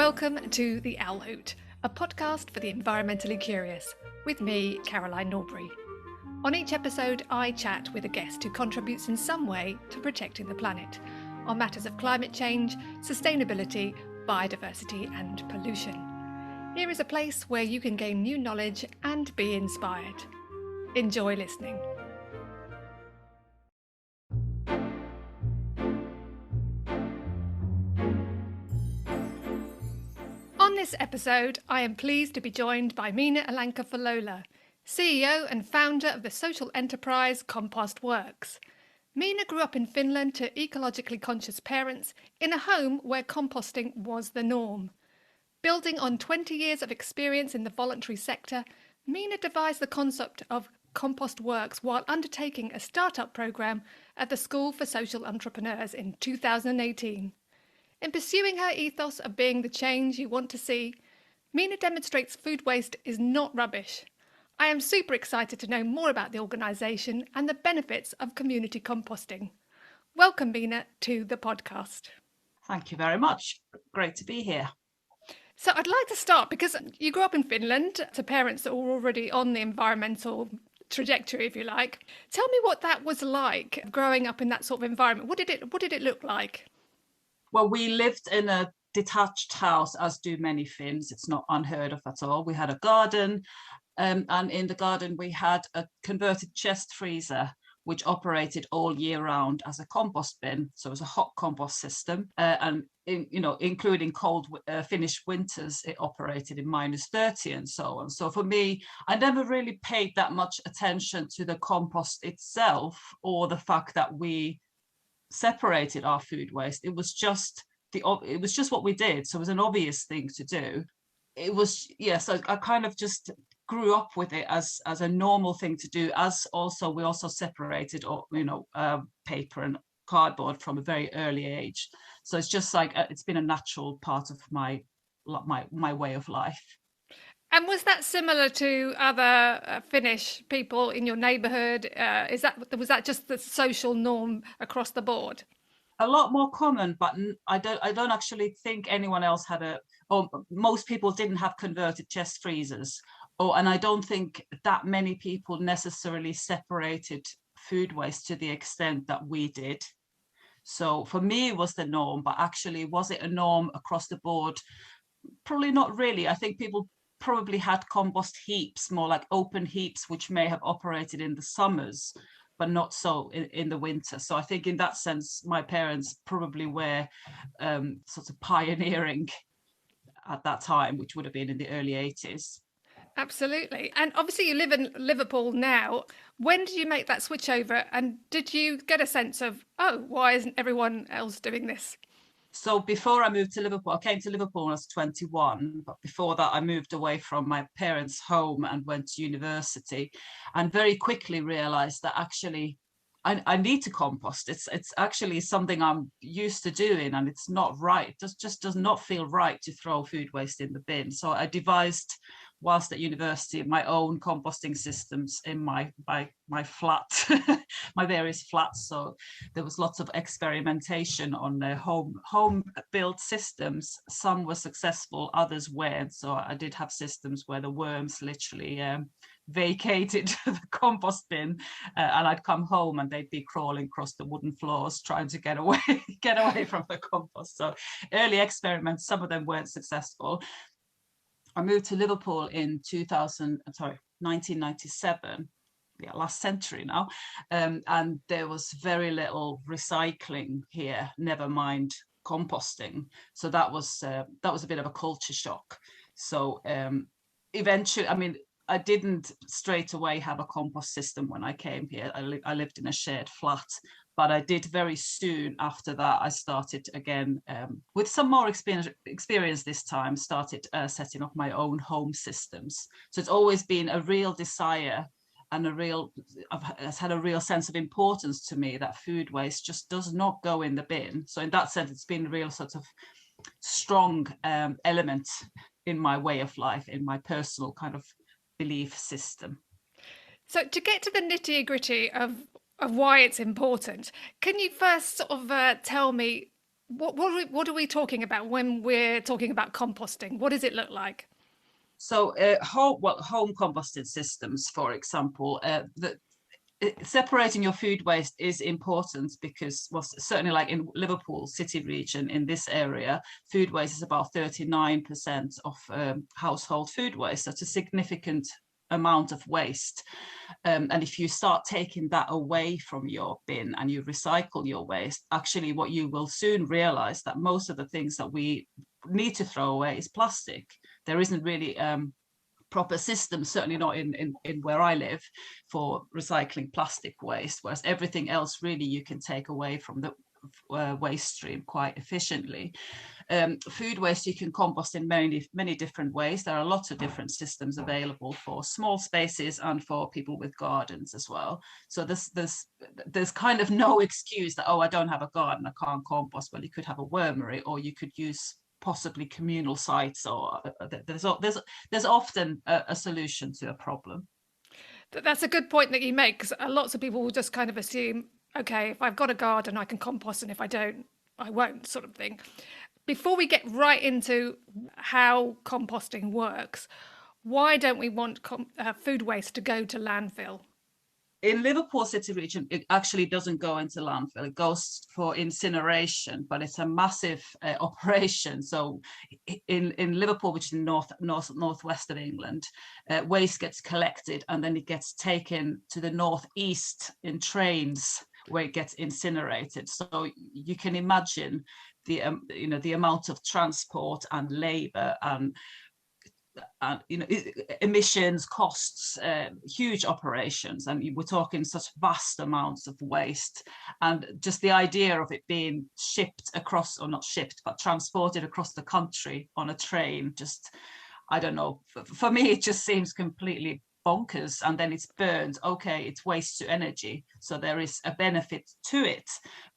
Welcome to The Owl Hoot, a podcast for the environmentally curious, with me, Caroline Norbury. On each episode, I chat with a guest who contributes in some way to protecting the planet, on matters of climate change, sustainability, biodiversity and pollution. Here is a place where you can gain new knowledge and be inspired. Enjoy listening. On this episode, I am pleased to be joined by Minna Alanko-Falola, CEO and founder of the social enterprise Compost Works. Minna grew up in Finland to ecologically conscious parents in a home where composting was the norm. Building on 20 years of experience in the voluntary sector, Minna devised the concept of Compost Works while undertaking a startup programme at the School for Social Entrepreneurs in 2018. In pursuing her ethos of being the change you want to see, Minna demonstrates food waste is not rubbish. I am super excited to know more about the organisation and the benefits of community composting. Welcome, Minna, to the podcast. Thank you very much. Great to be here. So I'd like to start because you grew up in Finland to parents that were already on the environmental trajectory, if you like. Tell me what that was like growing up in that sort of environment. What did it look like? Well, we lived in a detached house, as do many Finns. It's not unheard of at all. We had a garden, and in the garden we had a converted chest freezer, which operated all year round as a compost bin. So it was a hot compost system, including cold Finnish winters, it operated in -30 and so on. So for me, I never really paid that much attention to the compost itself or the fact that we separated our food waste. It was just what we did. So it was an obvious thing to do. It was, so I kind of just grew up with it as a normal thing to do. We also separated, paper and cardboard from a very early age. So it's just like it's been a natural part of my way of life. And was that similar to other Finnish people in your neighbourhood? Was that just the social norm across the board? A lot more common, but I don't actually think anyone else had most people didn't have converted chest freezers. And I don't think that many people necessarily separated food waste to the extent that we did. So for me, it was the norm, but actually, was it a norm across the board? Probably not really. I think people probably had compost heaps, more like open heaps, which may have operated in the summers, but not so in the winter. So I think in that sense, my parents probably were sort of pioneering at that time, which would have been in the early 80s. Absolutely. And obviously you live in Liverpool now. When did you make that switch over? And did you get a sense of, why isn't everyone else doing this? So before I moved to Liverpool, I came to Liverpool when I was 21, but before that I moved away from my parents' home and went to university, and very quickly realized that actually I need to compost. It's actually something I'm used to doing, and it's not right. It just does not feel right to throw food waste in the bin. So I devised, whilst at university, my own composting systems in my flat, my various flats. So there was lots of experimentation on the home built systems. Some were successful, others weren't. So I did have systems where the worms literally vacated the compost bin, and I'd come home and they'd be crawling across the wooden floors trying to get away from the compost. So early experiments, some of them weren't successful. I moved to Liverpool in 1997, last century now, and there was very little recycling here, never mind composting. So that was a bit of a culture shock. So eventually, I didn't straight away have a compost system when I came here. I lived in a shared flat, but I did very soon after that. I started again with some more experience this time, started setting up my own home systems. So it's always been a real desire and has had a real sense of importance to me that food waste just does not go in the bin. So in that sense, it's been a real sort of strong element in my way of life, in my personal kind of belief system. So to get to the nitty-gritty of why it's important, can you first sort of tell me What are we talking about when we're talking about composting? What does it look like? So home composting systems, for example, separating your food waste is important because, well, certainly like in Liverpool city region, in this area, food waste is about 39% of household food waste. That's a significant amount of waste. And if you start taking that away from your bin and you recycle your waste, actually what you will soon realize that most of the things that we need to throw away is plastic. There isn't really proper system, certainly not in where I live, for recycling plastic waste, whereas everything else really you can take away from the waste stream quite efficiently. Food waste you can compost in many different ways. There are lots of different systems available for small spaces and for people with gardens as well. So there's kind of no excuse that, oh, I don't have a garden, I can't compost. Well, you could have a wormery, or you could use possibly communal sites, or there's often a solution to a problem. That's a good point that you make, because lots of people will just kind of assume, okay, if I've got a garden, I can compost, and if I don't, I won't, sort of thing. Before we get right into how composting works, why don't we want food waste to go to landfill? In Liverpool city region, it actually doesn't go into landfill. It goes for incineration, but it's a massive operation. So in Liverpool, which is in northwest of England, waste gets collected and then it gets taken to the northeast in trains where it gets incinerated. So you can imagine the amount of transport and labor and emissions, costs, huge operations, and we're talking such vast amounts of waste. And just the idea of it being shipped across, or not shipped, but transported across the country on a train, just, I don't know, for me it just seems completely bonkers. And then it's burned. Okay, it's waste to energy, so there is a benefit to it,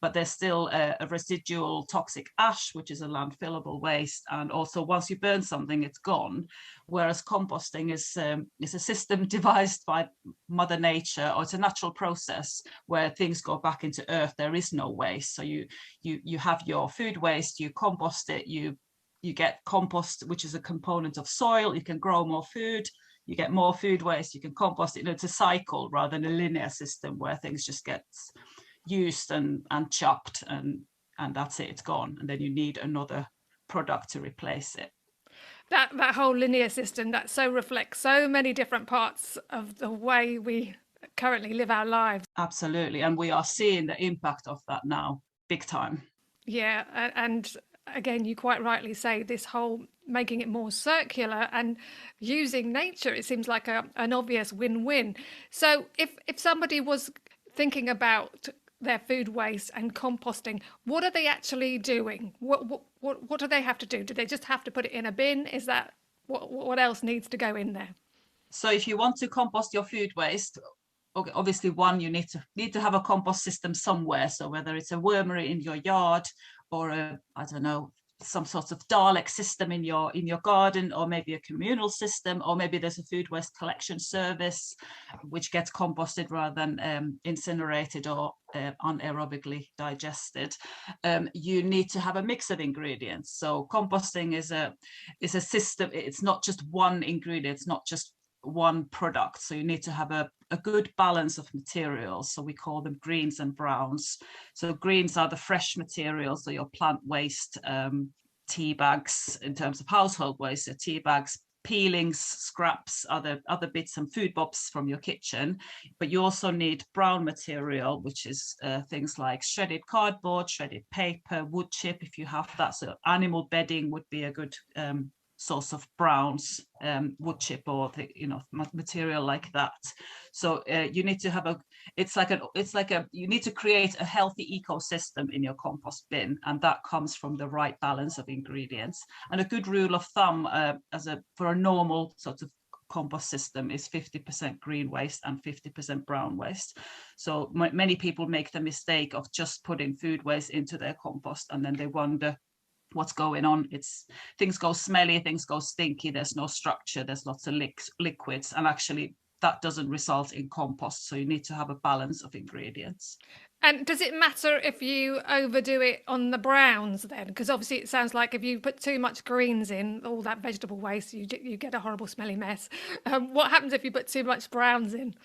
but there's still a residual toxic ash, which is a landfillable waste, and also once you burn something, it's gone. Whereas composting is a system devised by Mother Nature, or it's a natural process where things go back into earth. There is no waste. So you have your food waste, you compost it, you get compost, which is a component of soil. You can grow more food. You get more food waste, you can compost it. It's a cycle rather than a linear system where things just get used and chopped and that's it, it's gone. And then you need another product to replace it. That whole linear system that so reflects so many different parts of the way we currently live our lives. Absolutely. And we are seeing the impact of that now, big time. Yeah, and again, you quite rightly say this whole making it more circular and using nature, it seems like an obvious win-win. So if somebody was thinking about their food waste and composting, what are they actually doing? What do they have to do? Do they just have to put it in a bin? Is that what else needs to go in there? So if you want to compost your food waste, okay, obviously one, you need to have a compost system somewhere. So whether it's a wormery in your yard, or I don't know, some sort of Dalek system in your garden, or maybe a communal system, or maybe there's a food waste collection service which gets composted rather than incinerated or anaerobically digested. You need to have a mix of ingredients. So composting is a system. It's not just one ingredient, it's not just one product. So you need to have a good balance of materials. So we call them greens and browns. So greens are the fresh materials, so your plant waste, tea bags in terms of household waste, so tea bags, peelings, scraps, other bits and food bobs from your kitchen. But you also need brown material, which is things like shredded cardboard, shredded paper, wood chip if you have that. So animal bedding would be a good source of browns, wood chip, or material like that. So you need to have you need to create a healthy ecosystem in your compost bin, and that comes from the right balance of ingredients. And a good rule of thumb for a normal sort of compost system is 50% green waste and 50% brown waste. So many people make the mistake of just putting food waste into their compost, and then they wonder what's going on. Things go smelly, things go stinky, there's no structure, there's lots of liquids, and actually that doesn't result in compost. So you need to have a balance of ingredients. And does it matter if you overdo it on the browns then? Because obviously it sounds like if you put too much greens in, all that vegetable waste, you get a horrible smelly mess. What happens if you put too much browns in?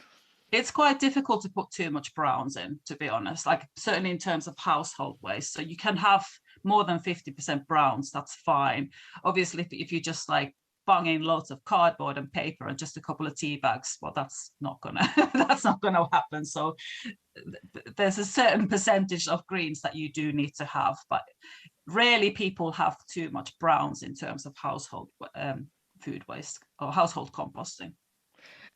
It's quite difficult to put too much browns in, to be honest, like certainly in terms of household waste. So you can have more than 50% browns, that's fine. Obviously, if you just like bung in loads of cardboard and paper and just a couple of tea bags, well, that's not gonna that's not gonna happen. So there's a certain percentage of greens that you do need to have, but rarely people have too much browns in terms of household food waste or household composting.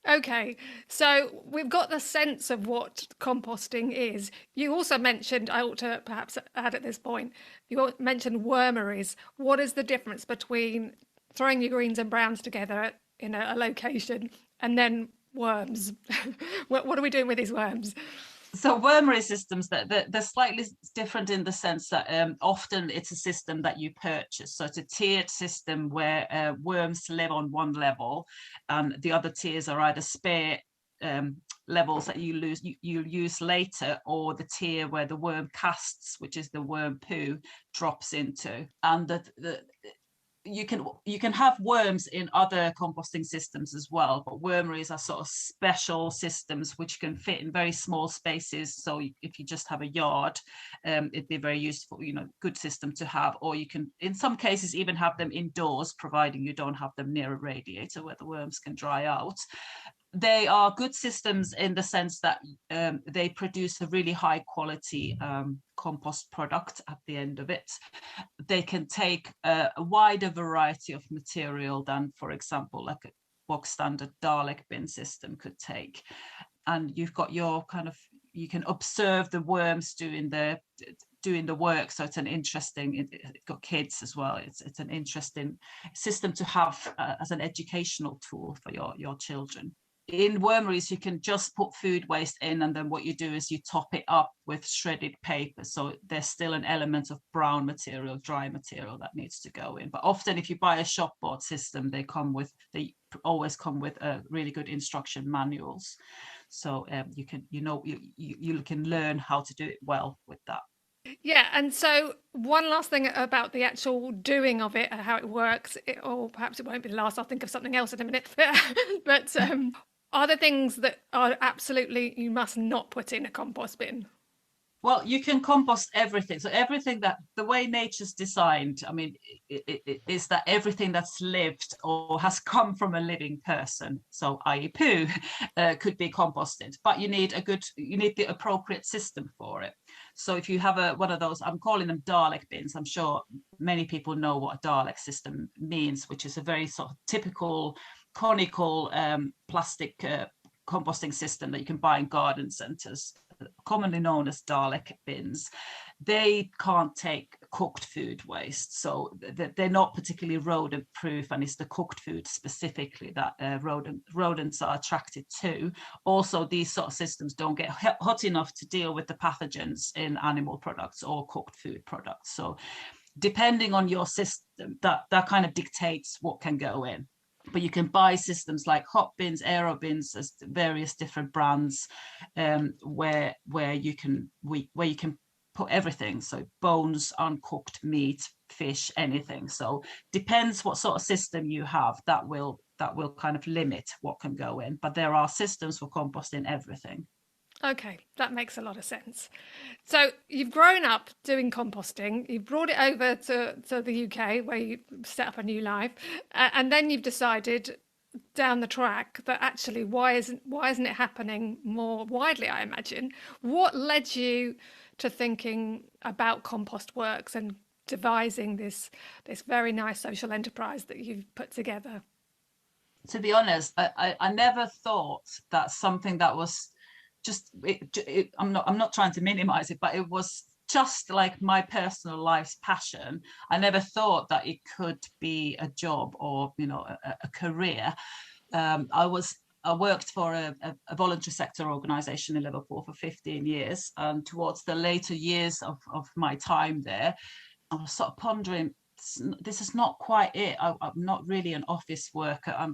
Okay, so we've got the sense of what composting is. You also mentioned, I ought to perhaps add at this point, you mentioned wormeries. What is the difference between throwing your greens and browns together in a location and then worms? What are we doing with these worms? So wormery systems, they're slightly different in the sense that often it's a system that you purchase. So it's a tiered system where worms live on one level, and the other tiers are either spare levels that you use later, or the tier where the worm casts, which is the worm poo, drops into. And you can have worms in other composting systems as well, but wormeries are sort of special systems which can fit in very small spaces. So if you just have a yard, it'd be very useful, good system to have. Or you can, in some cases, even have them indoors, providing you don't have them near a radiator where the worms can dry out. They are good systems in the sense that they produce a really high quality compost product at the end of it. They can take a wider variety of material than, for example, like a box standard Dalek bin system could take. And you've got your you can observe the worms doing the work. So it's an interesting, it's got kids as well. It's an interesting system to have as an educational tool for your children. In wormeries, you can just put food waste in, and then what you do is you top it up with shredded paper. So there's still an element of brown material, dry material that needs to go in. But often if you buy a shop bought system, they always come with really good instruction manuals. So you can learn how to do it well with that. Yeah, and so one last thing about the actual doing of it and how it works, or perhaps it won't be the last, I'll think of something else in a minute. But are there things that are absolutely you must not put in a compost bin? Well, you can compost everything. So everything that the way nature's designed, I mean, is that everything that's lived or has come from a living person, so i.e. poo, could be composted. But you need the appropriate system for it. So if you have one of those, I'm calling them Dalek bins. I'm sure many people know what a Dalek system means, which is a very sort of typical conical plastic composting system that you can buy in garden centres, commonly known as Dalek bins. They can't take cooked food waste, so they're not particularly rodent proof, and it's the cooked food specifically that rodents are attracted to. Also, these sort of systems don't get hot enough to deal with the pathogens in animal products or cooked food products. So depending on your system, that kind of dictates what can go in. But you can buy systems like hot bins, aero bins, as various different brands, where you can put everything. So bones, uncooked meat, fish, anything. So depends what sort of system you have. That will kind of limit what can go in. But there are systems for composting everything. Okay, that makes a lot of sense. So you've grown up doing composting, you've brought it over to the UK where you set up a new life, and then you've decided down the track that actually why isn't it happening more widely, I imagine. What led you to thinking about Compost Works and devising this very nice social enterprise that you've put together? To be honest, I never thought that something that was I'm not trying to minimize it, but it was just like my personal life's passion. I never thought that it could be a job or a career. I worked for a voluntary sector organisation in Liverpool for 15 years, and towards the later years of my time there, I was sort of pondering, this is not quite it. I'm not really an office worker. I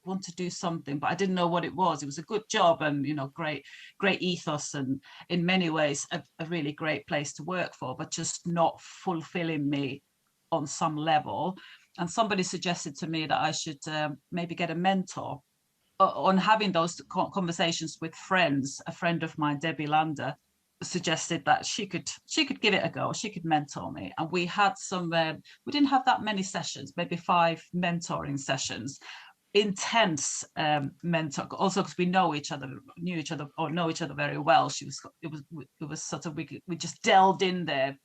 want to do something, but I didn't know what it was. It was a good job and, great ethos, and in many ways a really great place to work for, but just not fulfilling me on some level. And somebody suggested to me that I should maybe get a mentor. On having those conversations with friends, a friend of mine, Debbie Lander, suggested that she could give it a go. She could mentor me, and we had some. We didn't have that many sessions, maybe 5 mentoring sessions. Intense mentor, also because we knew each other very well. It was sort of we just delved in there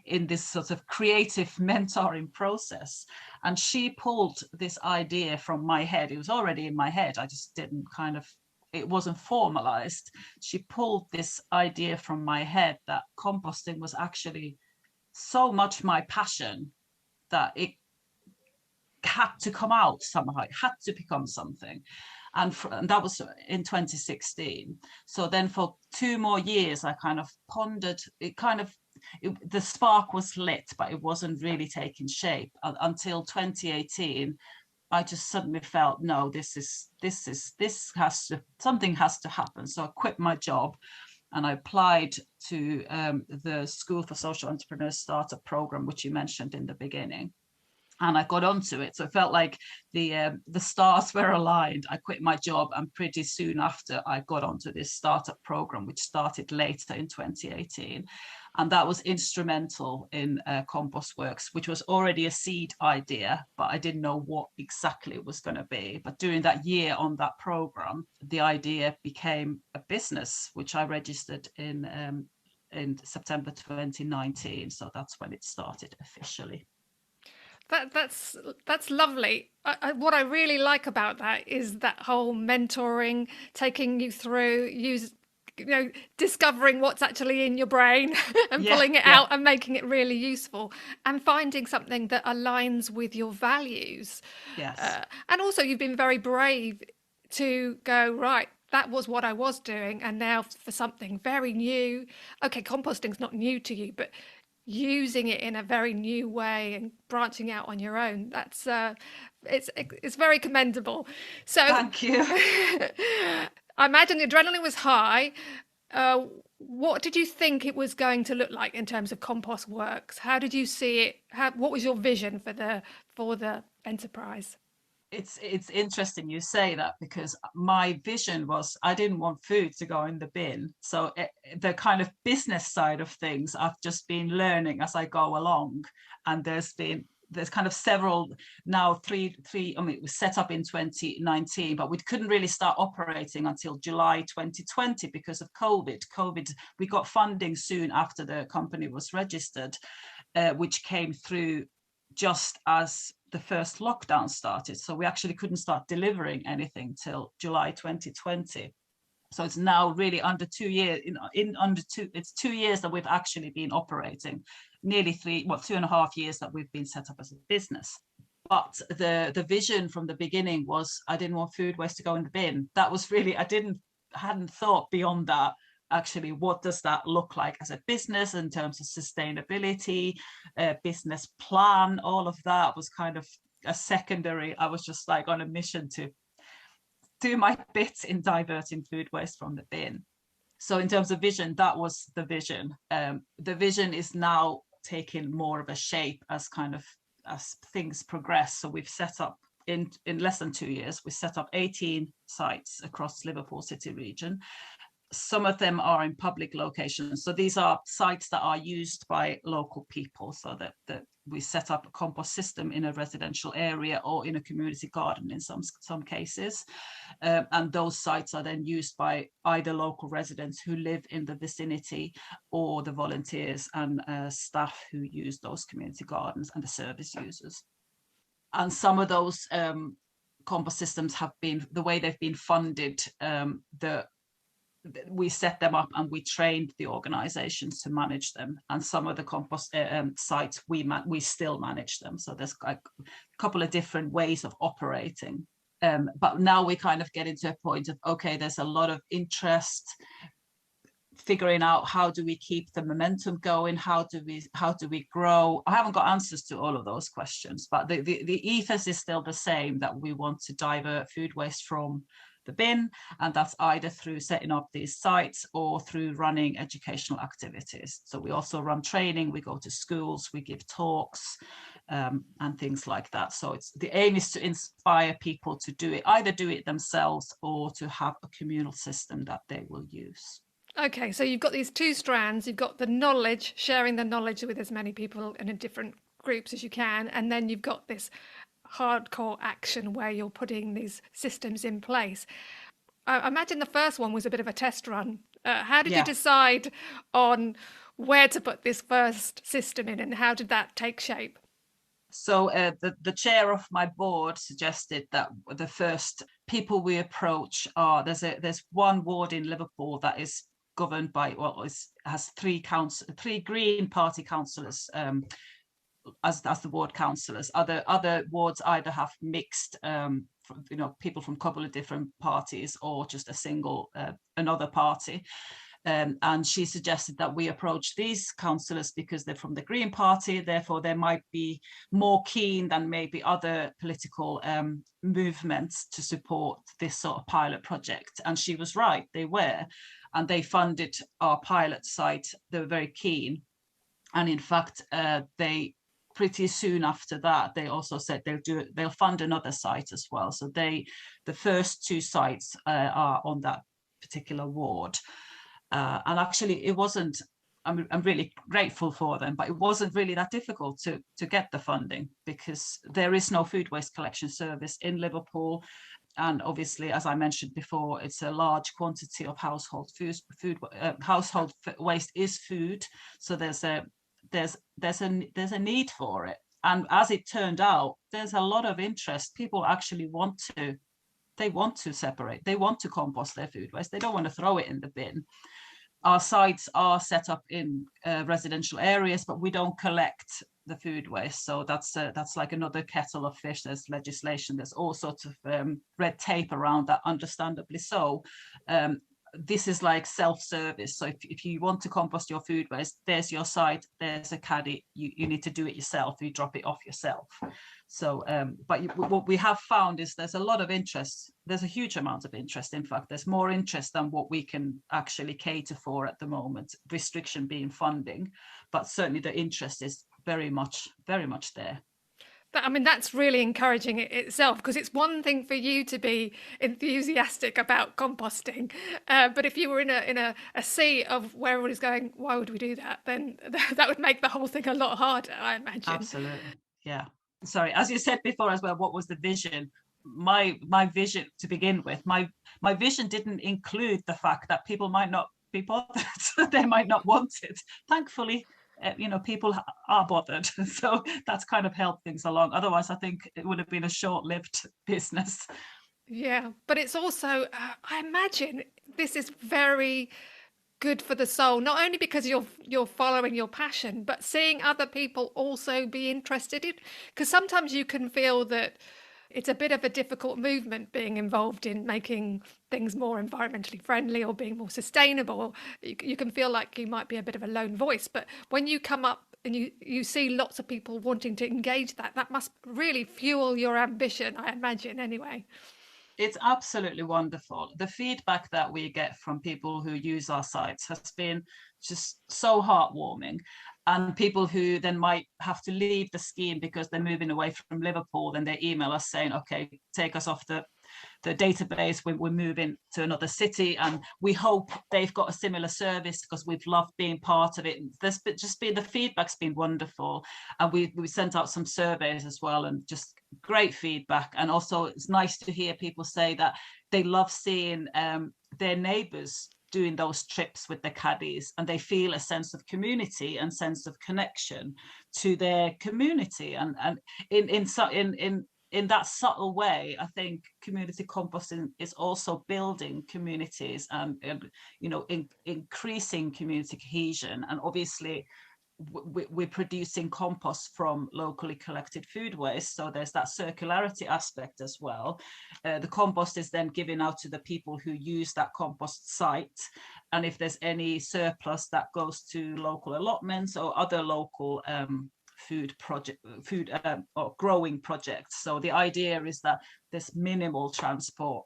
in this sort of creative mentoring process, and she pulled this idea from my head. It was already in my head, I just didn't it wasn't formalized. She pulled this idea from my head that composting was actually so much my passion that it had to come out somehow. It had to become something. And that was in 2016. So then for 2 more years, I kind of pondered, the spark was lit, but it wasn't really taking shape until 2018. I just suddenly felt, no, something has to happen. So I quit my job and I applied to the School for Social Entrepreneurs Startup Program, which you mentioned in the beginning. And I got onto it. So it felt like the stars were aligned. I quit my job, and pretty soon after I got onto this startup program, which started later in 2018. And that was instrumental in Compost Works, which was already a seed idea, but I didn't know what exactly it was going to be. But during that year on that program, the idea became a business, which I registered in September 2019. So that's when it started officially. That's lovely. What I really like about that is that whole mentoring, taking you through, discovering what's actually in your brain and pulling it out and making it really useful, and finding something that aligns with your values. Yes. And also, you've been very brave to go, right, that was what I was doing, and now for something very new. Okay, composting's not new to you, but using it in a very new way and branching out on your own, that's it's very commendable. So thank you. I imagine the adrenaline was high. What did you think it was going to look like in terms of Compost Works? How did you see it? What was your vision for the enterprise? It's interesting you say that, because my vision was I didn't want food to go in the bin. So the kind of business side of things I've just been learning as I go along, and there's kind of several now, three. I mean, it was set up in 2019, but we couldn't really start operating until July 2020 because of COVID. We got funding soon after the company was registered, which came through just as the first lockdown started. So we actually couldn't start delivering anything till July 2020. So it's now really under 2 years. It's 2 years that we've actually been operating. Nearly 2.5 years that we've been set up as a business. But the vision from the beginning was I didn't want food waste to go in the bin. That was really, hadn't thought beyond that. Actually, what does that look like as a business in terms of sustainability, business plan? All of that was kind of a secondary. I was just like on a mission to do my bit in diverting food waste from the bin. So in terms of vision, that was the vision. The vision is now taking more of a shape as things progress. So we've set up in less than 2 years, we set up 18 sites across Liverpool city region. Some of them are in public locations. So these are sites that are used by local people, so that we set up a compost system in a residential area or in a community garden in some cases. And those sites are then used by either local residents who live in the vicinity or the volunteers and staff who use those community gardens and the service users. And some of those compost systems have been, the way they've been funded, we set them up and we trained the organizations to manage them, and some of the compost sites we still manage them. So there's a couple of different ways of operating, but now we kind of get into a point of, okay, there's a lot of interest, figuring out how do we keep the momentum going, how do we grow. I haven't got answers to all of those questions, but the ethos is still the same, that we want to divert food waste from the bin, and that's either through setting up these sites or through running educational activities. So we also run training, we go to schools, we give talks, and things like that. So the aim is to inspire people to do it, either do it themselves or to have a communal system that they will use. Okay, so you've got these two strands. You've got the knowledge, sharing the knowledge with as many people and in different groups as you can, and then you've got this hardcore action where you're putting these systems in place. I imagine the first one was a bit of a test run. How did you decide on where to put this first system in, and how did that take shape? So the chair of my board suggested that the first people we approach are, there's one ward in Liverpool that is governed by, has three Green Party councillors as the ward councillors. Other wards either have mixed, people from a couple of different parties, or just a single another party. And she suggested that we approach these councillors because they're from the Green Party, therefore they might be more keen than maybe other political movements to support this sort of pilot project. And she was right, they were. And they funded our pilot site. They were very keen. And in fact, they pretty soon after that, they also said they'll fund another site as well. So the first two sites are on that particular ward. And actually, it wasn't, I'm really grateful for them, but it wasn't really that difficult to get the funding, because there is no food waste collection service in Liverpool. And obviously, as I mentioned before, it's a large quantity of household household waste is food. So there's a need for it. And as it turned out, there's a lot of interest. People actually want to separate, they want to compost their food waste. They don't want to throw it in the bin. Our sites are set up in residential areas, but we don't collect the food waste. So that's like another kettle of fish. There's legislation, there's all sorts of red tape around that, understandably so. This is like self-service. So if you want to compost your food waste, there's your site, there's a caddy, you need to do it yourself, you drop it off yourself. So, but what we have found is there's a lot of interest. There's a huge amount of interest. In fact, there's more interest than what we can actually cater for at the moment, restriction being funding, but certainly the interest is very much there. I mean, that's really encouraging itself, because it's one thing for you to be enthusiastic about composting, but if you were in a sea of where everybody's going, why would we do that? Then that would make the whole thing a lot harder, I imagine. Absolutely, yeah. Sorry, as you said before as well, what was the vision? My vision to begin with, my vision didn't include the fact that people might not be bothered. They might not want it. Thankfully, people are bothered, so that's kind of helped things along. Otherwise, I think it would have been a short-lived business. Yeah, but it's also, I imagine this is very good for the soul, not only because you're following your passion, but seeing other people also be interested in, because sometimes you can feel that it's a bit of a difficult movement being involved in making things more environmentally friendly or being more sustainable. You can feel like you might be a bit of a lone voice, but when you come up and you see lots of people wanting to engage, that must really fuel your ambition, I imagine, anyway. It's absolutely wonderful. The feedback that we get from people who use our sites has been just so heartwarming. And people who then might have to leave the scheme because they're moving away from Liverpool, then they email us saying, okay, take us off the database, we're moving to another city, and we hope they've got a similar service because we've loved being part of it. The feedback's been wonderful, and we sent out some surveys as well, and just great feedback. And also it's nice to hear people say that they love seeing their neighbours doing those trips with the caddies, and they feel a sense of community and sense of connection to their community. And in that subtle way, I think community composting is also building communities and increasing community cohesion. And obviously, we're producing compost from locally collected food waste. So there's that circularity aspect as well. The compost is then given out to the people who use that compost site. And if there's any surplus, that goes to local allotments or other local food or growing projects. So the idea is that there's minimal transport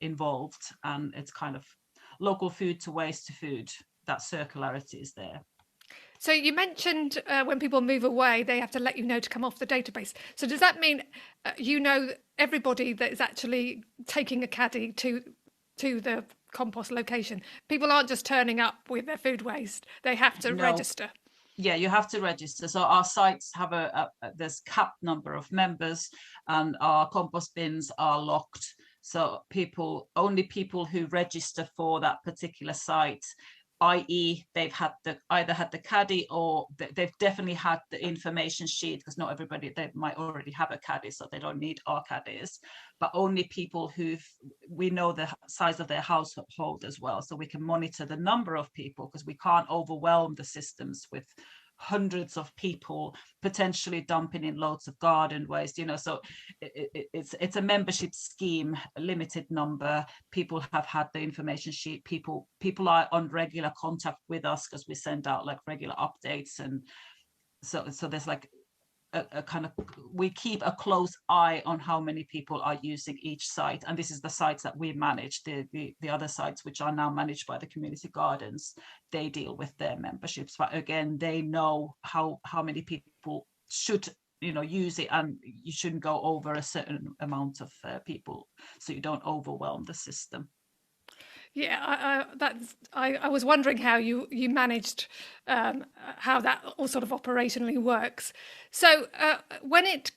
involved, and it's kind of local food to waste to food. That circularity is there. So you mentioned when people move away, they have to let you know to come off the database. So does that mean everybody that is actually taking a caddy to the compost location? People aren't just turning up with their food waste; they have to register. Yeah, you have to register. So our sites have there's capped number of members, and our compost bins are locked. So only people who register for that particular site, i.e. they've either had the caddy or they've definitely had the information sheet, because not everybody, they might already have a caddy, so they don't need our caddies, but only people we know the size of their household as well, so we can monitor the number of people, because we can't overwhelm the systems with hundreds of people potentially dumping in loads of garden waste, so it's a membership scheme, a limited number. People have had the information sheet, people are on regular contact with us, because we send out like regular updates, and so there's like a kind of, we keep a close eye on how many people are using each site, and this is the sites that we manage. The other sites, which are now managed by the community gardens, they deal with their memberships, but again, they know how many people should use it, and you shouldn't go over a certain amount of people, so you don't overwhelm the system. Yeah, I was wondering how you managed how that all sort of operationally works. So when it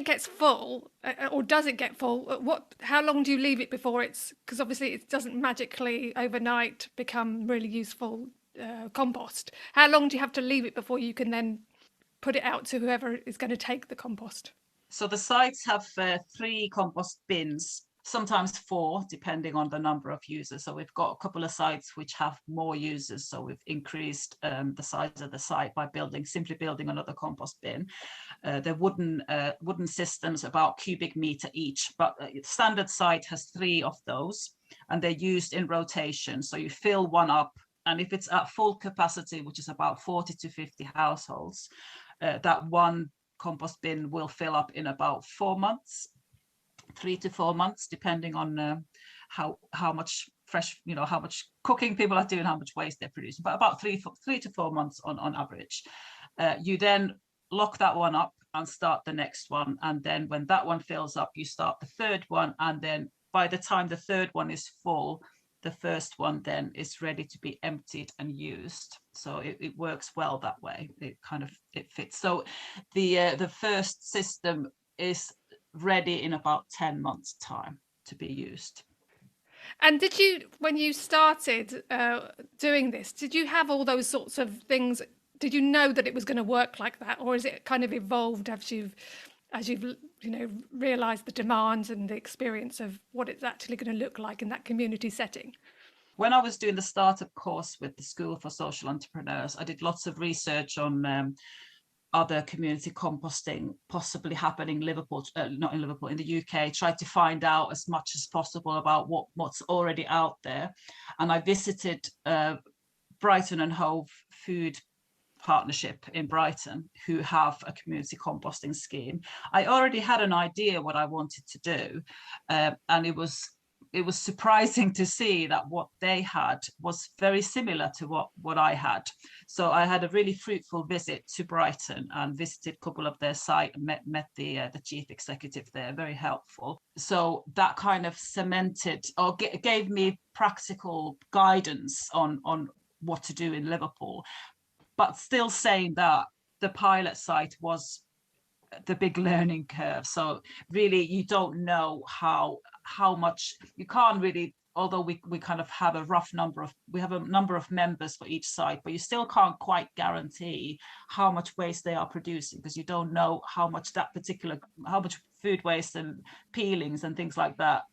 gets full, or does it get full? How long do you leave it before because obviously it doesn't magically overnight become really useful compost. How long do you have to leave it before you can then put it out to whoever is going to take the compost? So the sites have 3 compost bins, sometimes 4, depending on the number of users. So we've got a couple of sites which have more users, so we've increased the size of the site by simply building another compost bin. They're wooden systems, about cubic meter each, but standard site has 3 of those, and they're used in rotation. So you fill one up, and if it's at full capacity, which is about 40 to 50 households, that one compost bin will fill up in about 4 months, 3 to 4 months, depending on how much fresh, how much cooking people are doing, how much waste they're producing, but about 3 to 4 months on average. You then lock that one up and start the next one, and then when that one fills up, you start the third one, and then by the time the third one is full, the first one then is ready to be emptied and used. So it works well that way. It fits. So the first system is ready in about 10 months time to be used. And did you, when you started doing this, did you have all those sorts of things? Did you know that it was going to work like that, or is it kind of evolved as you've realised the demands and the experience of what it's actually going to look like in that community setting? When I was doing the startup course with the School for Social Entrepreneurs, I did lots of research on other community composting possibly happening in Liverpool, not in Liverpool, in the UK, tried to find out as much as possible about what's already out there. And I visited Brighton and Hove Food Partnership in Brighton, who have a community composting scheme. I already had an idea what I wanted to do, and it was surprising to see that what they had was very similar to what I had. So I had a really fruitful visit to Brighton and visited a couple of their sites, met the chief executive there, very helpful. So that kind of cemented or gave me practical guidance on what to do in Liverpool, but still saying that the pilot site was the big learning curve. So really, you don't know how much, you can't really, although we kind of have a rough number of members for each site, but you still can't quite guarantee how much waste they are producing, because you don't know how much food waste and peelings and things like that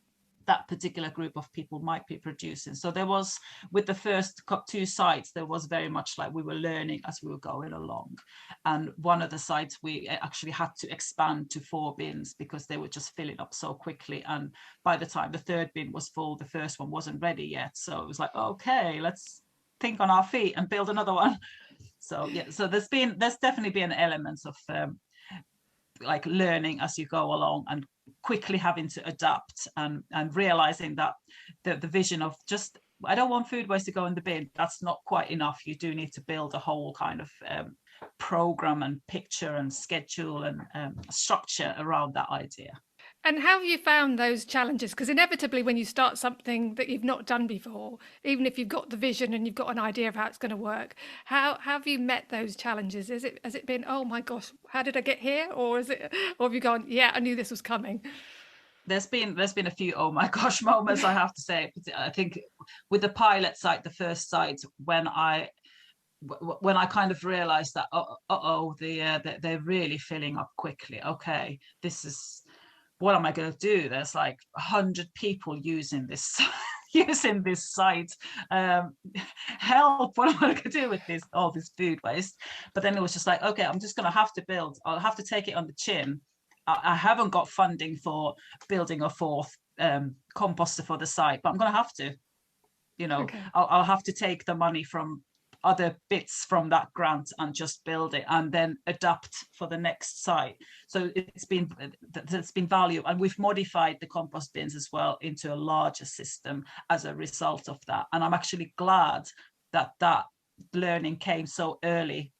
that particular group of people might be producing. So there was, with the first 2 sites, there was very much like we were learning as we were going along. And one of the sites we actually had to expand to 4 bins because they were just filling up so quickly. And by the time the 3rd bin was full, the first one wasn't ready yet. So it was like, okay, let's think on our feet and build another one. So yeah, so there's definitely been elements of like learning as you go along and quickly having to adapt and realizing that the vision of just, I don't want food waste to go in the bin, that's not quite enough. You do need to build a whole kind of program and picture and schedule and structure around that idea. And how have you found those challenges? Because inevitably, when you start something that you've not done before, even if you've got the vision and you've got an idea of how it's going to work, how have you met those challenges? Has it been, oh my gosh, how did I get here? Or have you gone, yeah, I knew this was coming? There's been a few oh my gosh moments, I have to say. I think with the pilot site, the first site, when I kind of realized that they're really filling up quickly. Okay, this is, what am I going to do? There's like 100 people using this site. Help! What am I going to do with all this food waste? But then it was just like, okay, I'm just going to have to build. I'll have to take it on the chin. I haven't got funding for building a 4th composter for the site, but I'm going to have to. Okay. I'll have to take the money from other bits from that grant and just build it and then adapt for the next site. So it's been value, and we've modified the compost bins as well into a larger system as a result of that. And I'm actually glad that learning came so early,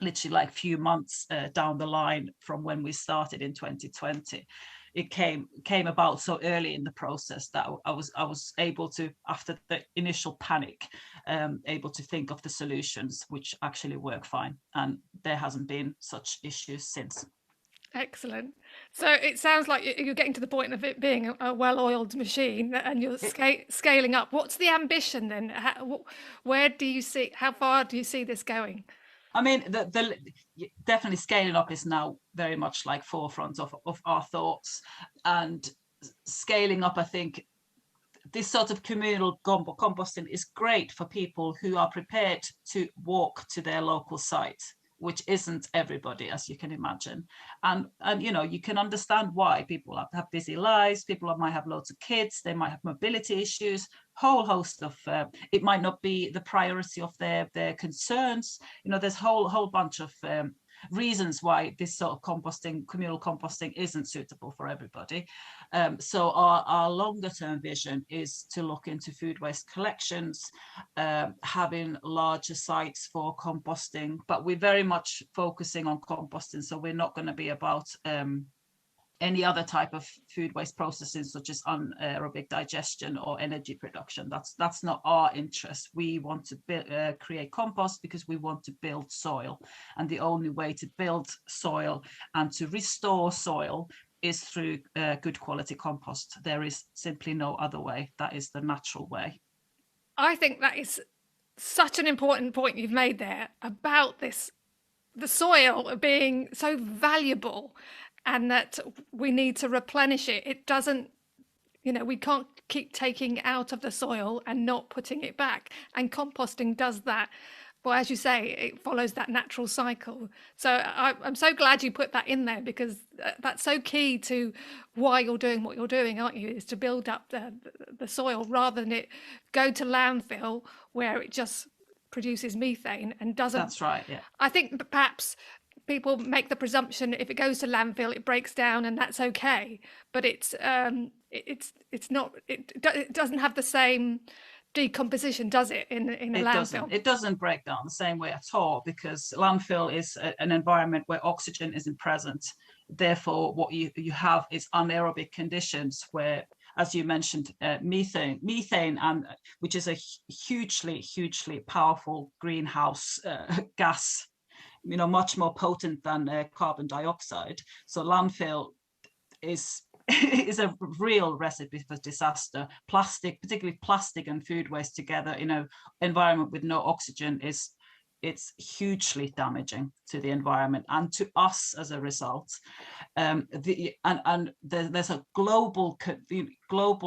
literally like a few months down the line from when we started in 2020. It came about so early in the process that I was able to, after the initial panic, able to think of the solutions which actually work fine, and there hasn't been such issues since. Excellent. So it sounds like you're getting to the point of it being a well-oiled machine, and you're scaling up. What's the ambition then? Where do you see? How far do you see this going? I mean, the definitely scaling up is now very much like forefront of our thoughts, and scaling up, I think this sort of communal composting is great for people who are prepared to walk to their local site, which isn't everybody, as you can imagine. And you can understand why. People have busy lives, people might have loads of kids, they might have mobility issues, whole host of, it might not be the priority of their concerns. There's whole bunch of reasons why this sort of communal composting isn't suitable for everybody. So our longer term vision is to look into food waste collections, having larger sites for composting, but we're very much focusing on composting. So we're not going to be about any other type of food waste processing, such as anaerobic digestion or energy production. That's not our interest. We want to create compost because we want to build soil, and the only way to build soil and to restore soil is through good quality compost. There is simply no other way. That is the natural way. I think that is such an important point you've made there about the soil being so valuable, and that we need to replenish it. It doesn't, we can't keep taking out of the soil and not putting it back. And composting does that. But as you say, it follows that natural cycle. So I'm so glad you put that in there, because that's so key to why you're doing what you're doing, aren't you? Is to build up the soil rather than it go to landfill where it just produces methane and doesn't. That's right, yeah. I think perhaps people make the presumption if it goes to landfill, it breaks down and that's okay. But it's not. It doesn't have the same decomposition, does it? In a landfill, it doesn't break down the same way at all, because landfill is an environment where oxygen isn't present. Therefore, what you have is anaerobic conditions where, as you mentioned, methane, and which is a hugely powerful greenhouse gas, much more potent than carbon dioxide. So landfill is a real recipe for disaster. Plastic, particularly plastic and food waste together in an environment with no oxygen, is it's hugely damaging to the environment and to us as a result. There's a global,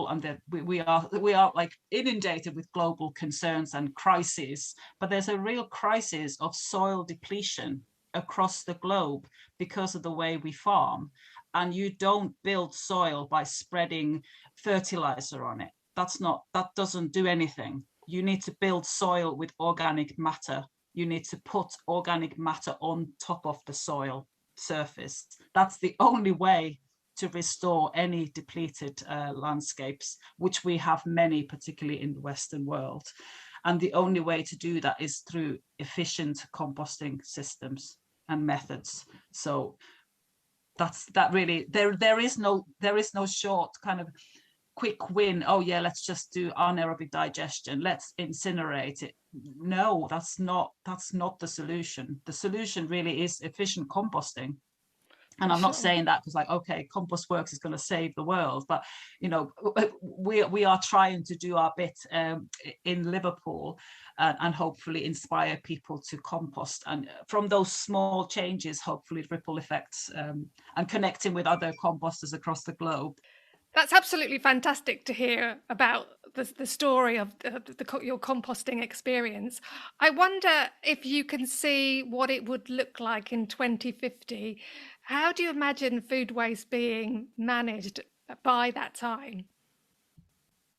and we are like inundated with global concerns and crises, but there's a real crisis of soil depletion across the globe because of the way we farm. And you don't build soil by spreading fertilizer on it. That doesn't do anything. You need to build soil with organic matter. You need to put organic matter on top of the soil surface. That's the only way to restore any depleted landscapes, which we have many, particularly in the Western world. And the only way to do that is through efficient composting systems and methods. So that really, there is no short kind of quick win. Oh yeah, let's just do anaerobic digestion, let's incinerate it. No, that's not the solution. The solution really is efficient composting. And I'm not saying that because like, okay, Compost Works is going to save the world, but you know, we are trying to do our bit in Liverpool and hopefully inspire people to compost. And from those small changes, hopefully ripple effects and connecting with other composters across the globe. That's absolutely fantastic to hear about the story of your composting experience. I wonder if you can see what it would look like in 2050. How do you imagine food waste being managed by that time?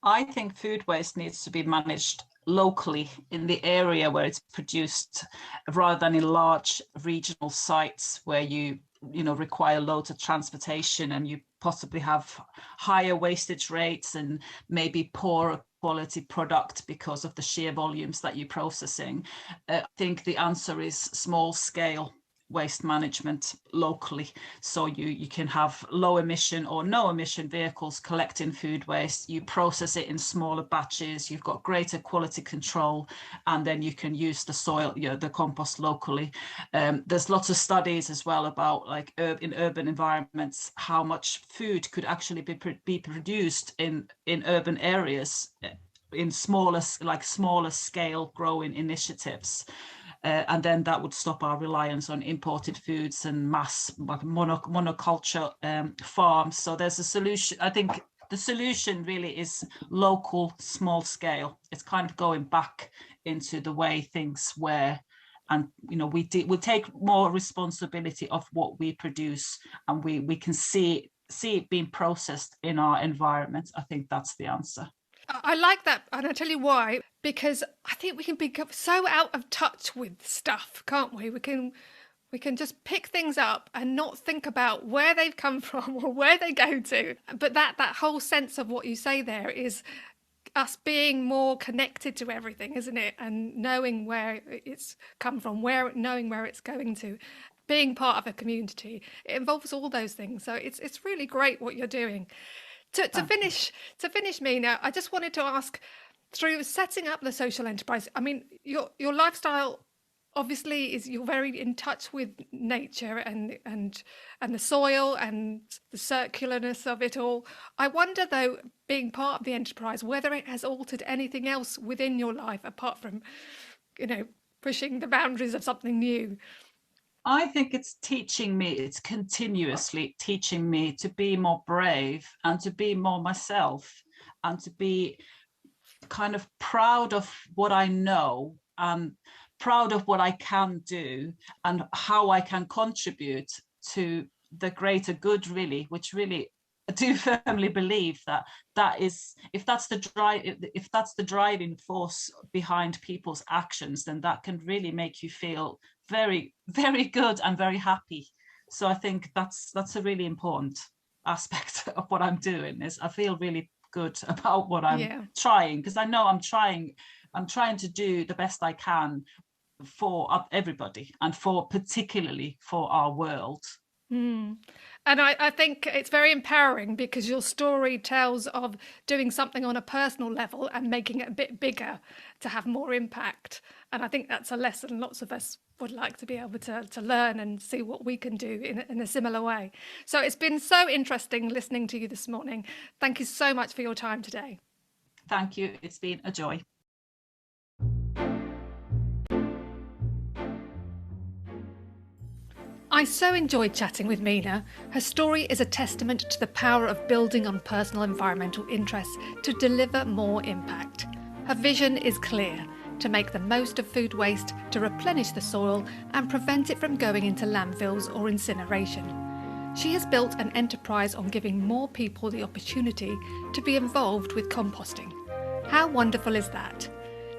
I think food waste needs to be managed locally in the area where it's produced, rather than in large regional sites where you require loads of transportation and you possibly have higher wastage rates and maybe poorer quality product because of the sheer volumes that you're processing. I think the answer is small scale waste management locally, so you can have low emission or no emission vehicles collecting food waste. You process it in smaller batches, you've got greater quality control, and then you can use the soil, the compost locally. There's lots of studies as well about like in urban environments how much food could actually be produced in urban areas in smaller scale growing initiatives. And then that would stop our reliance on imported foods and mass monoculture farms. So there's a solution. I think the solution really is local, small scale. It's kind of going back into the way things were. And we take more responsibility of what we produce, and we can see it being processed in our environment. I think that's the answer. I like that, and I'll tell you why. Because I think we can become so out of touch with stuff, can't we? We can just pick things up and not think about where they've come from or where they go to. But that whole sense of what you say there is us being more connected to everything, isn't it? And knowing where it's come from, knowing where it's going to. Being part of a community, it involves all those things. So it's really great what you're doing. To finish, Minna, I just wanted to ask, through setting up the social enterprise, I mean, your lifestyle obviously is, you're very in touch with nature and the soil and the circularness of it all. I wonder though, being part of the enterprise, whether it has altered anything else within your life apart from, pushing the boundaries of something new. I think it's continuously teaching me to be more brave and to be more myself and to be kind of proud of what I know and proud of what I can do and how I can contribute to the greater good, really, which really I do firmly believe that is, if that's the driving force behind people's actions, then that can really make you feel very, very good and very happy. So I think that's a really important aspect of what I'm doing, is I feel really good about what I'm trying, because I know I'm trying to do the best I can for everybody and particularly for our world. And I think it's very empowering, because your story tells of doing something on a personal level and making it a bit bigger to have more impact. And I think that's a lesson lots of us would like to be able to learn and see what we can do in a similar way. So it's been so interesting listening to you this morning. Thank you so much for your time today. Thank you. It's been a joy. I so enjoyed chatting with Minna. Her story is a testament to the power of building on personal environmental interests to deliver more impact. Her vision is clear: to make the most of food waste, to replenish the soil and prevent it from going into landfills or incineration. She has built an enterprise on giving more people the opportunity to be involved with composting. How wonderful is that?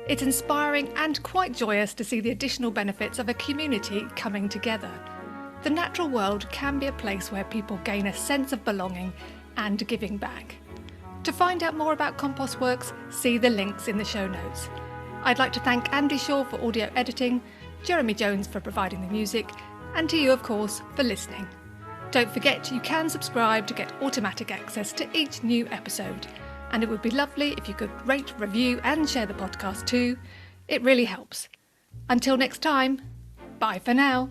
It's inspiring and quite joyous to see the additional benefits of a community coming together. The natural world can be a place where people gain a sense of belonging and giving back. To find out more about Compost Works, see the links in the show notes. I'd like to thank Andy Shaw for audio editing, Jeremy Jones for providing the music, and to you, of course, for listening. Don't forget you can subscribe to get automatic access to each new episode. And it would be lovely if you could rate, review and share the podcast too. It really helps. Until next time, bye for now.